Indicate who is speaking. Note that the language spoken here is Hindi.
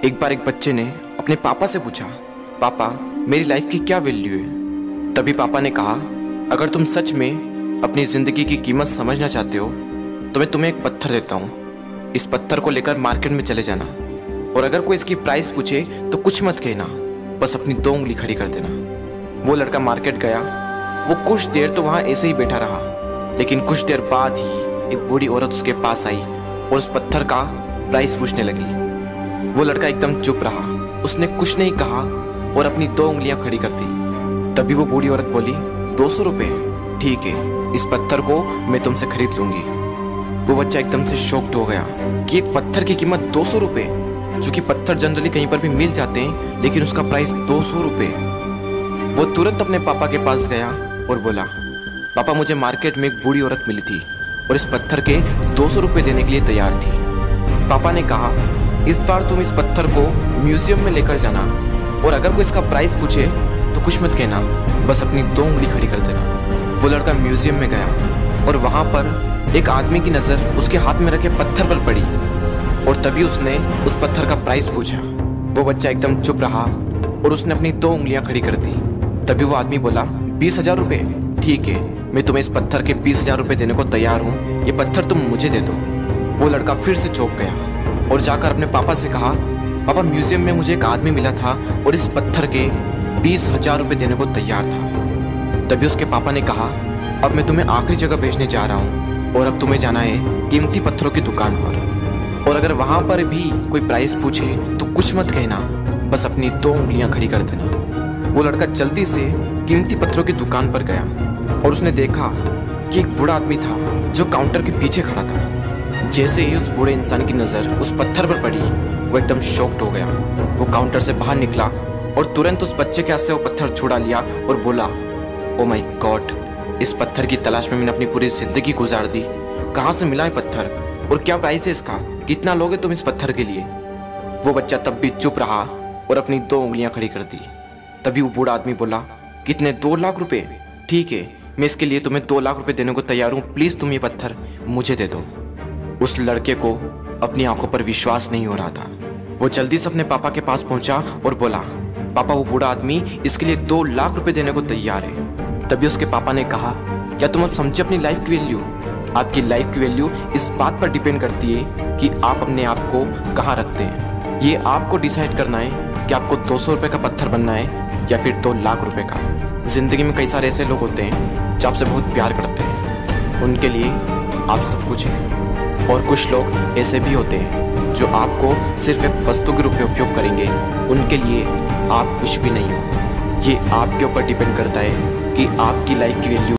Speaker 1: एक बार एक बच्चे ने अपने पापा से पूछा, पापा मेरी लाइफ की क्या वैल्यू है। तभी पापा ने कहा, अगर तुम सच में अपनी ज़िंदगी की कीमत समझना चाहते हो तो मैं तुम्हें एक पत्थर देता हूँ। इस पत्थर को लेकर मार्केट में चले जाना और अगर कोई इसकी प्राइस पूछे तो कुछ मत कहना, बस अपनी 2 उंगली खड़ी कर देना। वो लड़का मार्केट गया। वो कुछ देर तो वहाँ ऐसे ही बैठा रहा, लेकिन कुछ देर बाद ही एक बूढ़ी औरत उसके पास आई और उस पत्थर का प्राइस पूछने लगी। वो लड़का एकदम चुप रहा, उसने कुछ नहीं कहा और अपनी 2 उंगलियां खड़ी कर दी। तभी वो बूढ़ी औरत बोली, 200 रुपये, ठीक है, इस पत्थर को मैं तुमसे खरीद लूंगी। वो बच्चा एकदम से शॉक्ड हो गया कि एक पत्थर की कीमत 200 रुपये, जो कि पत्थर जनरली कहीं पर भी मिल जाते हैं, लेकिन उसका प्राइस 200 रुपये। वो तुरंत अपने पापा के पास गया और बोला, पापा मुझे मार्केट में एक बूढ़ी औरत मिली थी और इस पत्थर के 200 रुपये देने के लिए तैयार थी। पापा ने कहा, इस बार तुम इस पत्थर को म्यूजियम में लेकर जाना और अगर कोई इसका प्राइस पूछे तो कुछ मत कहना, बस अपनी 2 उंगली खड़ी कर देना। वो लड़का म्यूजियम में गया और वहाँ पर एक आदमी की नज़र उसके हाथ में रखे पत्थर पर पड़ी और तभी उसने उस पत्थर का प्राइस पूछा। वो बच्चा एकदम चुप रहा और उसने अपनी 2 उंगलियां खड़ी कर दी। तभी वो आदमी बोला, 20,000 रुपये, ठीक है, मैं तुम्हें इस पत्थर के 20,000 रुपये देने को तैयार हूँ, ये पत्थर तुम मुझे दे दो। वो लड़का फिर से चौंक गया और जाकर अपने पापा से कहा, पापा म्यूजियम में मुझे एक आदमी मिला था और इस पत्थर के 20,000 रुपये देने को तैयार था। तभी उसके पापा ने कहा, अब मैं तुम्हें आखिरी जगह भेजने जा रहा हूँ और अब तुम्हें जाना है कीमती पत्थरों की दुकान पर और अगर वहाँ पर भी कोई प्राइस पूछे तो कुछ मत कहना, बस अपनी 2 उंगलियाँ खड़ी कर देना। वो लड़का जल्दी से कीमती पत्थरों की दुकान पर गया और उसने देखा कि एक बूढ़ा आदमी था जो काउंटर के पीछे खड़ा था। जैसे ही उस बूढ़े इंसान की नज़र उस पत्थर पर पड़ी, वो एकदम शॉक्ड हो गया। वो काउंटर से बाहर निकला और तुरंत उस बच्चे के हाथ से वो पत्थर छुड़ा लिया और बोला, ओ माय गॉड, इस पत्थर की तलाश में मैंने अपनी पूरी ज़िंदगी गुजार दी। कहाँ से मिला है पत्थर और क्या प्राइस है इसका, कितना लोगे तुम इस पत्थर के लिए। वो बच्चा तब भी चुप रहा और अपनी 2 उंगलियां खड़ी कर दी। तभी वो बूढ़ा आदमी बोला, कितने, 2 लाख रुपये, ठीक है, मैं इसके लिए तुम्हें 2 लाख रुपये देने को तैयार हूँ, प्लीज़ तुम ये पत्थर मुझे दे दो। उस लड़के को अपनी आंखों पर विश्वास नहीं हो रहा था। वो जल्दी से अपने पापा के पास पहुंचा और बोला, पापा वो बूढ़ा आदमी इसके लिए 2 लाख रुपए देने को तैयार है। तभी उसके पापा ने कहा, क्या तुम अब समझे अपनी लाइफ की वैल्यू? आपकी लाइफ की वैल्यू इस बात पर डिपेंड करती है कि आप अपने आप को कहाँ रखते हैं। ये आपको डिसाइड करना है कि आपको 200 रुपये का पत्थर बनना है या फिर 2 लाख रुपये का। जिंदगी में कई सारे ऐसे लोग होते हैं जो आपसे बहुत प्यार करते हैं, उनके लिए आप सब कुछ हैं, और कुछ लोग ऐसे भी होते हैं जो आपको सिर्फ एक वस्तु के रूप में उपयोग करेंगे, उनके लिए आप कुछ भी नहीं हो। ये आपके ऊपर डिपेंड करता है कि आपकी लाइफ की वैल्यू